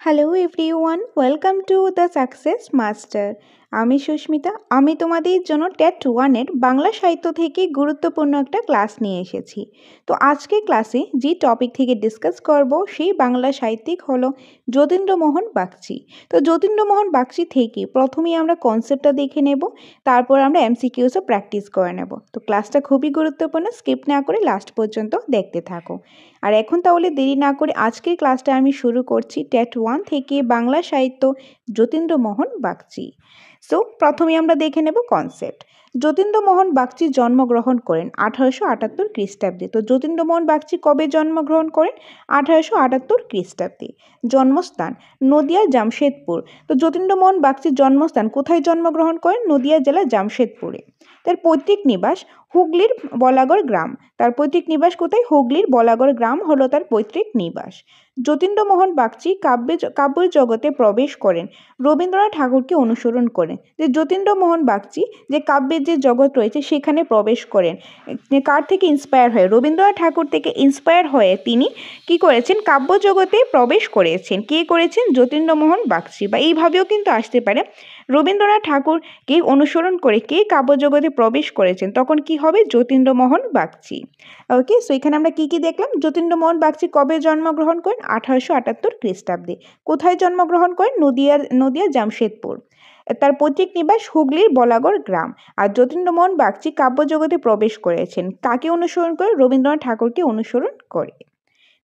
Hello everyone, welcome to the success master. আমি সুস্মিতা। আমি তোমাদের জন্য টেট ওয়ানের বাংলা সাহিত্য থেকে গুরুত্বপূর্ণ একটা ক্লাস নিয়ে এসেছি। তো আজকে ক্লাসে যে টপিক থেকে ডিসকাস করব সেই বাংলা সাহিত্যিক হলো যতীন্দ্রমোহন বাগচি। তো যতীন্দ্রমোহন বাগচি থেকে প্রথমেই আমরা কনসেপ্টটা দেখে নেব, তারপর আমরা এমসিকিউসও প্র্যাকটিস করে নেব। তো ক্লাসটা খুবই গুরুত্বপূর্ণ, স্কিপ না করে লাস্ট পর্যন্ত দেখতে থাকো। আর এখন তাহলে দেরি না করে আজকের ক্লাসটা আমি শুরু করছি টেট ওয়ান থেকে বাংলা সাহিত্য যতীন্দ্রমোহন বাগচি। সো প্রথমে আমরা দেখে নেব কনসেপ্ট। যতীন্দ্রমোহন বাগচি জন্মগ্রহণ করেন 1878 খ্রিস্টাব্দে। তো যতীন্দ্রমোহন বাগচি কবে জন্মগ্রহণ করেন? 1878 খ্রিস্টাব্দে। জন্মস্থান নদিয়া জামশেদপুর। তো যতীন্দ্রমোহন বাগচির জন্মস্থান কোথায় জন্মগ্রহণ করেন? নদিয়া জেলা জামশেদপুরে। তার পৈতৃক নিবাস হুগলির বলাগড় গ্রাম। তার পৈতৃক নিবাস কোথায়? হুগলির বলাগড় গ্রাম হলো তার পৈতৃক নিবাস। যতীন্দ্রমোহন বাগচি কাব্য জগতে প্রবেশ করেন রবীন্দ্রনাথ ঠাকুরকে অনুসরণ করেন। যে যতীন্দ্রমোহন বাগচি যে কাব্যের যে জগৎ রয়েছে সেখানে প্রবেশ করেন কার থেকে ইন্সপায়ার হয়ে? রবীন্দ্রনাথ ঠাকুর থেকে ইন্সপায়ার হয়ে তিনি কি করেছেন? কাব্য জগতে প্রবেশ করেছেন। কে করেছেন? যতীন্দ্রমোহন বাগচি। বা এইভাবেও কিন্তু আসতে পারে, রবীন্দ্রনাথ ঠাকুরকে অনুসরণ করে কে কাব্য জগতে প্রবেশ করেছেন, তখন কি হবে? যতীন্দ্রমোহন বাগচি। ওকে, সো এখানে আমরা কি কি দেখলাম? যতীন্দ্রমোহন বাগচি কবে জন্মগ্রহণ করেন? 1878 খ্রিস্টাব্দে। কোথায় জন্মগ্রহণ করেন? নদিয়া জামশেদপুর। তার পৈতৃক নিবাস হুগলির বলাগড় গ্রাম। আর যতীন্দ্রমোহন বাগচি কাব্য জগতে প্রবেশ করেছেন কাকে অনুসরণ করে? রবীন্দ্রনাথ ঠাকুরকে অনুসরণ করে।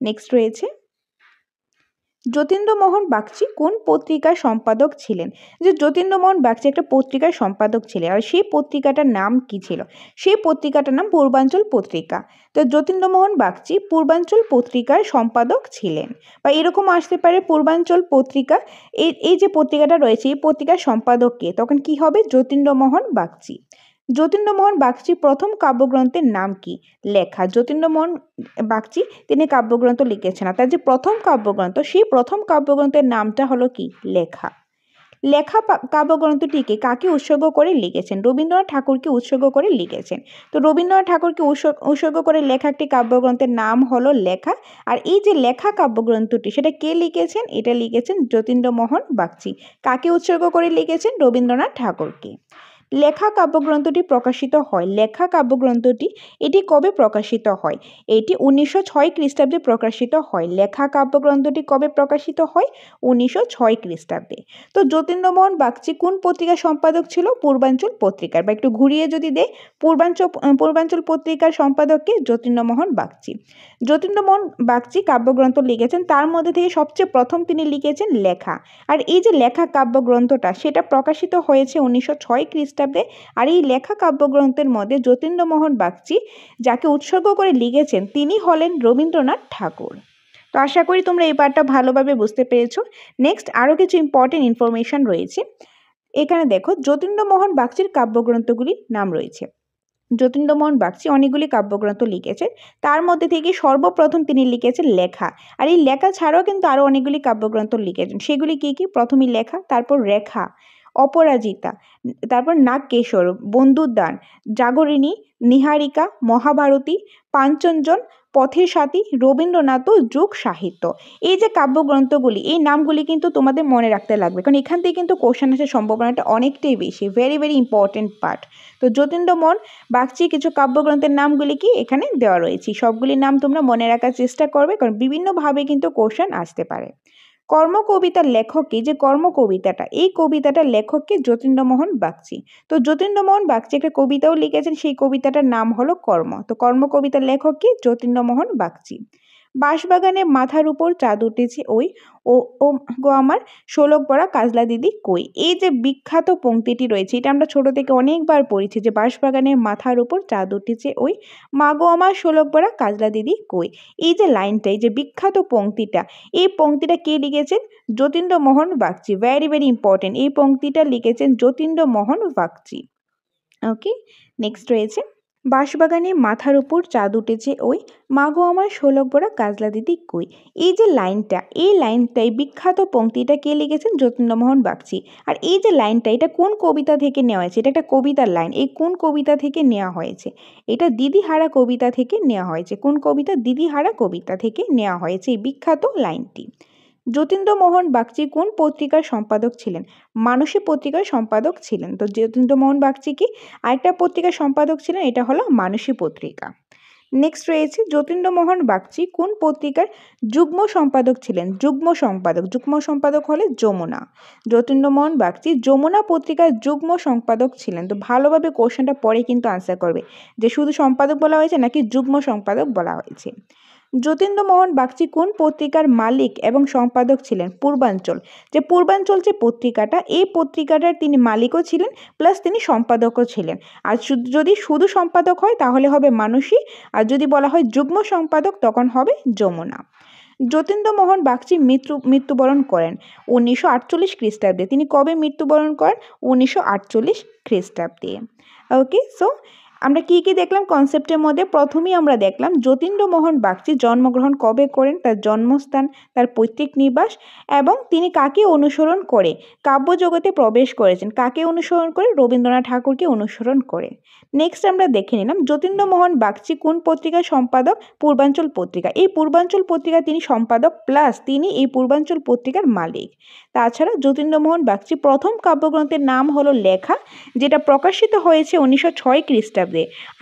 নেক্সট রয়েছে, যতীন্দ্রমোহন বাগচি কোন পত্রিকার সম্পাদক ছিলেন? যে যতীন্দ্রমোহন বাগচি একটা পত্রিকার সম্পাদক ছিলেন, আর সেই পত্রিকাটার নাম কি ছিল? সেই পত্রিকাটার নাম পূর্বাঞ্চল পত্রিকা। তো যতীন্দ্রমোহন বাগচি পূর্বাঞ্চল পত্রিকার সম্পাদক ছিলেন। বা এরকম আসতে পারে পূর্বাঞ্চল পত্রিকা, এই যে পত্রিকাটা রয়েছে এই পত্রিকার সম্পাদক কে? তখন কি হবে? যতীন্দ্রমোহন বাগচি। যতীন্দ্রমোহন বাগচির প্রথম কাব্যগ্রন্থের নাম কি? লেখা। যতীন্দ্রমোহন বাগচি তিনি কাব্যগ্রন্থ লিখেছেন, আর তার যে প্রথম কাব্যগ্রন্থ সেই প্রথম কাব্যগ্রন্থের নামটা হলো কি? লেখা। লেখা কাব্যগ্রন্থটিকে কাকে উৎসর্গ করে লিখেছেন? রবীন্দ্রনাথ ঠাকুরকে উৎসর্গ করে লিখেছেন। তো রবীন্দ্রনাথ ঠাকুরকে উৎসর্গ করে লেখা একটি কাব্যগ্রন্থের নাম হলো লেখা। আর এই যে লেখা কাব্যগ্রন্থটি সেটা কে লিখেছেন? এটা লিখেছেন যতীন্দ্রমোহন বাগচি। কাকে উৎসর্গ করে লিখেছেন? রবীন্দ্রনাথ ঠাকুরকে। লেখা কাব্যগ্রন্থটি প্রকাশিত হয়, লেখা কাব্যগ্রন্থটি এটি কবে প্রকাশিত হয়? এটি 1906 খ্রিস্টাব্দে প্রকাশিত হয়। লেখা কাব্যগ্রন্থটি কবে প্রকাশিত হয়? 1906 খ্রিস্টাব্দে। তো যতীন্দ্রমোহন বাগচি কোন পত্রিকার সম্পাদক ছিল? পূর্বাঞ্চল পত্রিকার। বা একটু ঘুরিয়ে যদি দেয়, পূর্বাঞ্চল পত্রিকার সম্পাদককে যতীন্দ্রমোহন বাগচি। যতীন্দ্রমোহন বাগচি কাব্যগ্রন্থ লিখেছেন, তার মধ্যে থেকে সবচেয়ে প্রথম তিনি লিখেছেন লেখা। আর এই যে লেখা কাব্যগ্রন্থটা সেটা প্রকাশিত হয়েছে 1906 খ্রিস্টাব্দে। আর এই লেখা কাব্যগ্রন্থের মধ্যে যতীন্দ্রমোহন বাগচি যাকে উৎসর্গ করে লিখেছেন তিনি হলেন রবীন্দ্রনাথ ঠাকুর। তো আশা করি তোমরা এই পার্টটা ভালোভাবে বুঝতে পেরেছো। নেক্সট আরও কিছু ইম্পর্টেন্ট ইনফরমেশন রয়েছে। এখানে দেখো যতীন্দ্রমোহন বাগচির কাব্যগ্রন্থগুলির নাম রয়েছে। যতীন্দ্রমোহন বাগচি অনেকগুলি কাব্যগ্রন্থ লিখেছেন, তার মধ্যে থেকে সর্বপ্রথম তিনি লিখেছেন লেখা। আর এই লেখা ছাড়াও কিন্তু আরও অনেকগুলি কাব্যগ্রন্থ লিখেছেন। সেগুলি কি কি? প্রথমে লেখা, তারপর রেখা, অপরাজিতা, তারপর নাগকেশর, বন্ধুদান, জাগরিণী, নিহারিকা, মহাভারতী, পাঞ্চনজন, পথের সাথী, রবীন্দ্রনাথ ও যুগ সাহিত্য। এই যে কাব্যগ্রন্থগুলি, এই নামগুলি কিন্তু তোমাদের মনে রাখতে লাগবে, কারণ এখান থেকে কিন্তু কোশ্চেন আসার সম্ভাবনাটা অনেকটাই বেশি। Very very important part. তো যতীন্দ্রমোহন বাগচি কিছু কাব্যগ্রন্থের নামগুলি কি এখানে দেওয়া রয়েছে, সবগুলির নাম তোমরা মনে রাখার চেষ্টা করবে, কারণ বিভিন্নভাবে কিন্তু কোশ্চেন আসতে পারে। কর্মকবিতার লেখককে, যে কর্মকবিতাটা, এই কবিতাটার লেখককে যতীন্দ্রমোহন বাগচি। তো যতীন্দ্রমোহন বাগচি একটা কবিতাও লিখেছেন, সেই কবিতাটার নাম হলো কর্ম। তো কর্মকবিতার লেখককে যতীন্দ্রমোহন বাগচি। বাঁশবাগানে মাথার উপর চাঁদ উঠেছে ওই, ও ও গো আমার শোলক পরা কাজলা দিদি কই। এই যে বিখ্যাত পংক্তিটি রয়েছে, এটা আমরা ছোট থেকে অনেকবার পড়েছি, যে বাঁশবাগানে মাথার উপর চাঁদ উঠেছে ওই, মা গো আমার শোলক পরা কাজলা দিদি কই। এই যে লাইনটা, এই যে বিখ্যাত পংক্তিটা, এই পংক্তিটা কে লিখেছেন? Jatindra Mohan Bagchi. Very very important, এই পংক্তিটা লিখেছেন যতীন্দ্রমোহন বাগচি। ওকে, নেক্সট রয়েছে, বাঁশবাগানে মাথার উপর চাঁদ উঠেছে ওই, মা গো আমার শোলক পরা কাজলা দিদি কই। এই যে লাইনটা, এই লাইনটাই বিখ্যাত পংক্তিটা কে লিখেছেন? যতীন্দ্রমোহন বাগচি। আর এই যে লাইনটা, এটা কোন কবিতা থেকে নেওয়া হয়েছে? এটা একটা কবিতার লাইন। এই কোন কবিতা থেকে নেওয়া হয়েছে? এটা দিদিহারা কবিতা থেকে নেওয়া হয়েছে। কোন কবিতা? দিদিহারা কবিতা থেকে নেওয়া হয়েছে এই বিখ্যাত লাইনটি। যতীন্দ্রমোহন বাগচি কোন পত্রিকার সম্পাদক ছিলেন? মানসী পত্রিকার সম্পাদক ছিলেন। তো যতীন্দ্রমোহন বাগচি কি আরেকটা পত্রিকার সম্পাদক ছিলেন, এটা হলো মানসী পত্রিকা। নেক্সট রয়েছে যতীন্দ্রমোহন বাগচি কোন পত্রিকার যুগ্ম সম্পাদক ছিলেন? যুগ্ম সম্পাদক হলে যমুনা। যতীন্দ্রমোহন বাগচি যমুনা পত্রিকার যুগ্ম সম্পাদক ছিলেন। তো ভালোভাবে কোশ্চেনটা পরে কিন্তু আনসার করবে যে শুধু সম্পাদক বলা হয়েছে নাকি যুগ্ম সম্পাদক বলা হয়েছে। যতীন্দ্রমোহন বাগচি কোন পত্রিকার মালিক এবং সম্পাদক ছিলেন? পূর্বাঞ্চল। যে পূর্বাঞ্চল যে পত্রিকাটা, এই পত্রিকাটার তিনি মালিকও ছিলেন প্লাস তিনি সম্পাদকও ছিলেন। আর যদি শুধু সম্পাদক হয় তাহলে হবে মানসী, আর যদি বলা হয় যুগ্ম সম্পাদক তখন হবে যমুনা। যতীন্দ্রমোহন বাগচি মৃত্যুবরণ করেন 1948 খ্রিস্টাব্দে। তিনি কবে মৃত্যুবরণ করেন? 1948 খ্রিস্টাব্দে। ওকে, সো আমরা কি কি দেখলাম কনসেপ্টের মধ্যে? প্রথমেই আমরা দেখলাম যতীন্দ্রমোহন বাগচি জন্মগ্রহণ কবে করেন, তার জন্মস্থান, তার পৈতৃক নিবাস এবং তিনি কাকে অনুসরণ করে কাব্যজগতে প্রবেশ করেছেন। কাকে অনুসরণ করে? রবীন্দ্রনাথ ঠাকুরকে অনুসরণ করে। নেক্সট আমরা দেখে নিলাম যতীন্দ্রমোহন বাগচি কোন পত্রিকার সম্পাদক? পূর্বাঞ্চল পত্রিকা। এই পূর্বাঞ্চল পত্রিকা তিনি সম্পাদক প্লাস তিনি এই পূর্বাঞ্চল পত্রিকার মালিক। তাছাড়া যতীন্দ্রমোহন বাগচি প্রথম কাব্যগ্রন্থের নাম হলো লেখা, যেটা প্রকাশিত হয়েছে 1906 খ্রিস্টাব্দে।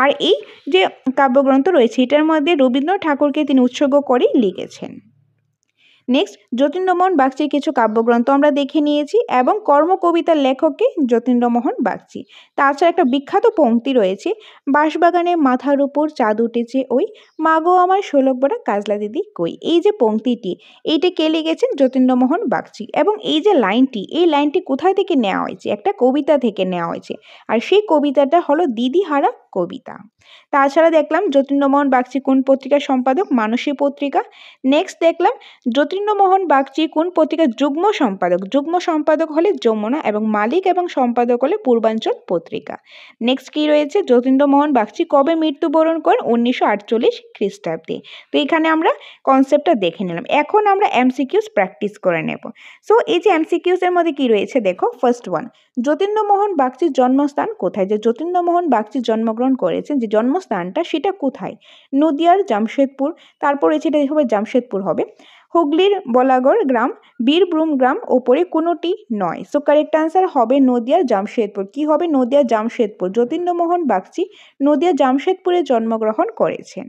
আর এই যে কাব্যগ্রন্থ রয়েছে এটার মধ্যে রবীন্দ্রনাথ ঠাকুরকে তিনি উৎসর্গ করেই লিখেছেন। নেক্সট যতীন্দ্রমোহন বাগচির কিছু কাব্যগ্রন্থ আমরা দেখে নিয়েছি এবং কর্মকবিতার লেখককে যতীন্দ্রমোহন বাগচি। তাছাড়া একটা বিখ্যাত পংক্তি রয়েছে, বাঁশবাগানে মাথার উপর চাঁদ উঠেছে ওই, মাগো আমার শোলক বড়া কাজলা দিদি কই। এই যে পংক্তিটি, এইটা কে লিখেছেন? যতীন্দ্রমোহন বাগচি। এবং এই যে লাইনটি, এই লাইনটি কোথায় থেকে নেওয়া হয়েছে? একটা কবিতা থেকে নেওয়া হয়েছে, আর সেই কবিতাটা হলো দিদিহারা কবিতা। তাছাড়া দেখলাম যতীন্দ্রমোহন বাগচি কোন পত্রিকার সম্পাদক? মানসী পত্রিকা। নেক্সট দেখলাম যতীন্দ্রমোহন বাগচি কোন পত্রিকার যুগ্ম সম্পাদক? যুগ্ম সম্পাদক হলে যমুনা এবং মালিক এবং সম্পাদক হলে পূর্বাঞ্চল পত্রিকা। নেক্সট কি রয়েছে? যতীন্দ্রমোহন বাগচি কবে মৃত্যুবরণ করেন? 1948 খ্রিস্টাব্দে। তো এখানে আমরা কনসেপ্টটা দেখে নিলাম। এখন আমরা এমসিকিউস প্র্যাকটিস করে নেব। সো এই যে এমসিকিউস এর মধ্যে কি রয়েছে দেখো, ফার্স্ট ওয়ান, যতীন্দ্রমোহন বাগচির জন্মস্থান কোথায়? যে যতীন্দ্রমোহন বাগচি জন্মগ্রহণ করেছেন যে জন্মস্থানটা সেটা কোথায়? নদিয়ার জামশেদপুর। তারপর রয়েছে এটা হবে জামশেদপুর হবে। হুগলির বলাগড় গ্রাম, বীরভূম গ্রাম, ওপরে কোনোটি নয়। সো কারেক্ট আনসার হবে নদিয়ার জামশেদপুর। কি হবে? নদিয়ার জামশেদপুর। যতীন্দ্রমোহন বাগচি নদিয়ার জামশেদপুরে জন্মগ্রহণ করেছেন।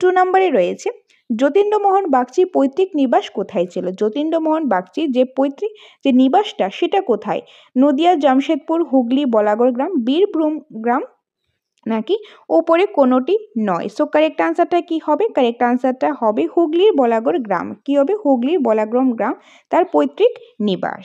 2 নম্বরে রয়েছে যতীন্দ্রমোহন বাগচির পৈতৃক নিবাস কোথায় ছিল? যতীন্দ্রমোহন বাগচির যে পৈতৃক যে নিবাসটা সেটা কোথায়? নদিয়ার জামশেদপুর, হুগলি বলাগড় গ্রাম, বীরভূম গ্রাম নাকি ওপরে কোনোটি নয়। সো কারেক্ট আনসারটা কি হবে? কারেক্ট আনসারটা হবে হুগলির বলাগড় গ্রাম। কি হবে? হুগলির বলাগড় গ্রাম তার পৈতৃক নিবাস।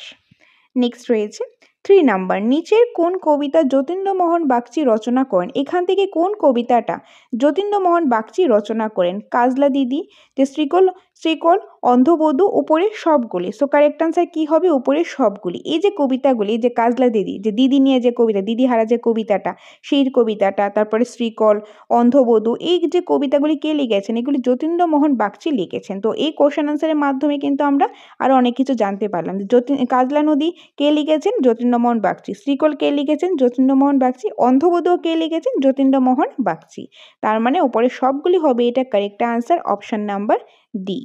নেক্সট রয়েছে 3 নাম্বার, নিচের কোন কবিতা যতীন্দ্রমোহন বাগচি রচনা করেন? এখান থেকে কোন কবিতাটা যতীন্দ্রমোহন বাগচি রচনা করেন? কাজলা দিদি, যে শ্রীকল শ্রীকল, অন্ধবধূ, উপরে সবগুলি। সো কারেক্ট আনসার কি হবে? উপরে সবগুলি। এই যে কবিতাগুলি, যে কাজলা দিদি, যে দিদি নিয়ে যে কবিতা, দিদিহারা যে কবিতাটা, সেই কবিতাটা, তারপরে শ্রীকল, অন্ধবধূ, এই যে কবিতাগুলি কে লিখেছেন? এগুলি যতীন্দ্রমোহন বাগচি লিখেছেন। তো এই কোশ্চেন আনসারের মাধ্যমে কিন্তু আমরা আরও অনেক কিছু জানতে পারলাম। কাজলা নদী কে লিখেছেন? যতীন্দ্রমোহন বাগচি। শ্রীকল কে লিখেছেন? যতীন্দ্রমোহন বাগচি। অন্ধবধূ কে লিখেছেন? যতীন্দ্রমোহন বাগচি। তার মানে উপরে সবগুলি হবে, এটা correct answer option number D.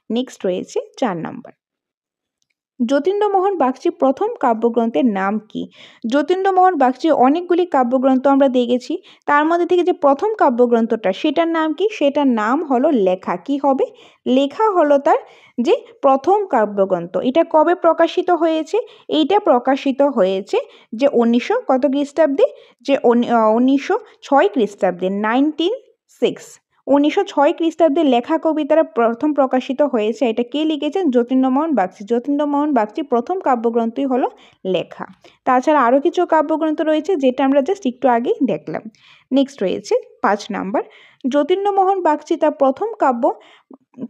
Next রয়েছে 4 নাম্বার, যতীন্দ্রমোহন বাগচির প্রথম কাব্যগ্রন্থের নাম কি? যতীন্দ্রমোহন বাগচির অনেকগুলি কাব্যগ্রন্থ আমরা দেখেছি, তার মধ্যে থেকে যে প্রথম কাব্যগ্রন্থটা সেটার নাম কি? সেটার নাম হলো লেখা। কি হবে? লেখা হলো তার যে প্রথম কাব্যগ্রন্থ। এটা কবে প্রকাশিত হয়েছে? এইটা প্রকাশিত হয়েছে যে 1900 কত খ্রিস্টাব্দে? যে 1906 খ্রিস্টাব্দে, 1906। 1906 খ্রিস্টাব্দে লেখা কবিতারা প্রথম প্রকাশিত হয়েছে। এটা কে লিখেছেন? যতীন্দ্রমোহন বাগচি। যতীন্দ্রমোহন বাগচির প্রথম কাব্যগ্রন্থই হলো লেখা। তাছাড়া আরও কিছু কাব্যগ্রন্থ রয়েছে যেটা আমরা জাস্ট একটু আগেই দেখলাম। নেক্সট রয়েছে 5 নাম্বার, যতীন্দ্রমোহন বাগচি তার প্রথম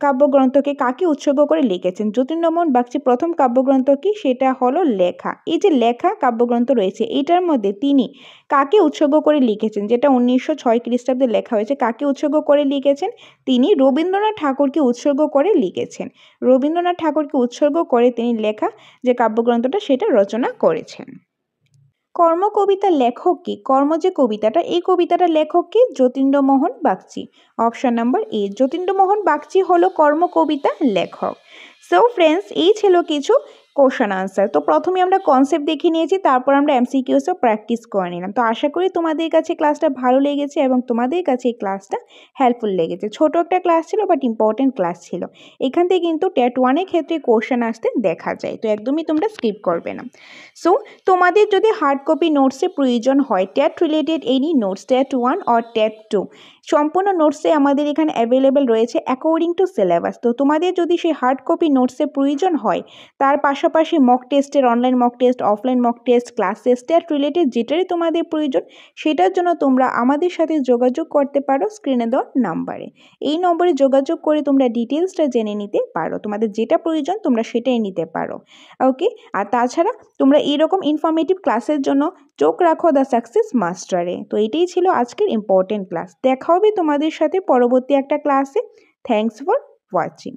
কাব্যগ্রন্থকে কাকে উৎসর্গ করে লিখেছেন? যতীন্দ্রমোহন বাগচির প্রথম কাব্যগ্রন্থ কি? সেটা হলো লেখা। এই যে লেখা কাব্যগ্রন্থ রয়েছে এটার মধ্যে তিনি কাকে উৎসর্গ করে লিখেছেন? যেটা 1906 খ্রিস্টাব্দে লেখা হয়েছে, কাকে উৎসর্গ করে লিখেছেন? তিনি রবীন্দ্রনাথ ঠাকুরকে উৎসর্গ করে লিখেছেন। রবীন্দ্রনাথ ঠাকুরকে উৎসর্গ করে তিনি লেখা যে কাব্যগ্রন্থটা সেটা রচনা করেছেন। কর্মকবিতার লেখক কি? কর্ম যে কবিতাটা, এই কবিতাটার লেখক কি? Jatindra Mohan Bagchi. Option number A, Jatindra Mohan Bagchi হলো কর্মকবিতার লেখক। সো ফ্রেন্ডস, এই ছিল কিছু কোশ্চেন আনসার। তো প্রথমে আমরা কনসেপ্ট দেখে নিয়েছি, তারপর আমরা এমসিকিউসও প্র্যাকটিস করে নিলাম। তো আশা করি তোমাদের কাছে ক্লাসটা ভালো লেগেছে এবং তোমাদের কাছে এই ক্লাসটা হেল্পফুল লেগেছে। ছোট একটা ক্লাস ছিল, বাট ইম্পর্টেন্ট ক্লাস ছিল। এখান থেকে কিন্তু টেট 1-এর ক্ষেত্রে কোশ্চেন আসতে দেখা যায়, তো একদমই তোমরা স্কিপ করবে না। সো তোমাদের যদি হার্ড কপি নোটসের প্রয়োজন হয়, TET related any notes, TET 1 or TET 2, সম্পূর্ণ নোটসে আমাদের এখানে অ্যাভেলেবেল রয়েছে অ্যাকর্ডিং টু সিলেবাস। তো তোমাদের যদি সেই হার্ড কপি নোটসের প্রয়োজন হয়, তার পাশাপাশি মক টেস্টের, online mock test, offline mock test, class টেস্টের রিলেটেড যেটারই তোমাদের প্রয়োজন, সেটার জন্য তোমরা আমাদের সাথে যোগাযোগ করতে পারো স্ক্রিনে দেওয়া নাম্বারে। এই নম্বরে যোগাযোগ করে তোমরা ডিটেলসটা জেনে নিতে পারো, তোমাদের যেটা প্রয়োজন তোমরা সেটাই নিতে পারো। ওকে, আর তাছাড়া তোমরা এইরকম ইনফরমেটিভ ক্লাসের জন্য চোখ রাখো দ্য সাকসেস মাস্টারে। তো এটাই ছিল আজকের ইম্পর্টেন্ট ক্লাস। দেখা হবে তোমাদের সাথে পরবর্তী একটা ক্লাসে। Thanks for watching.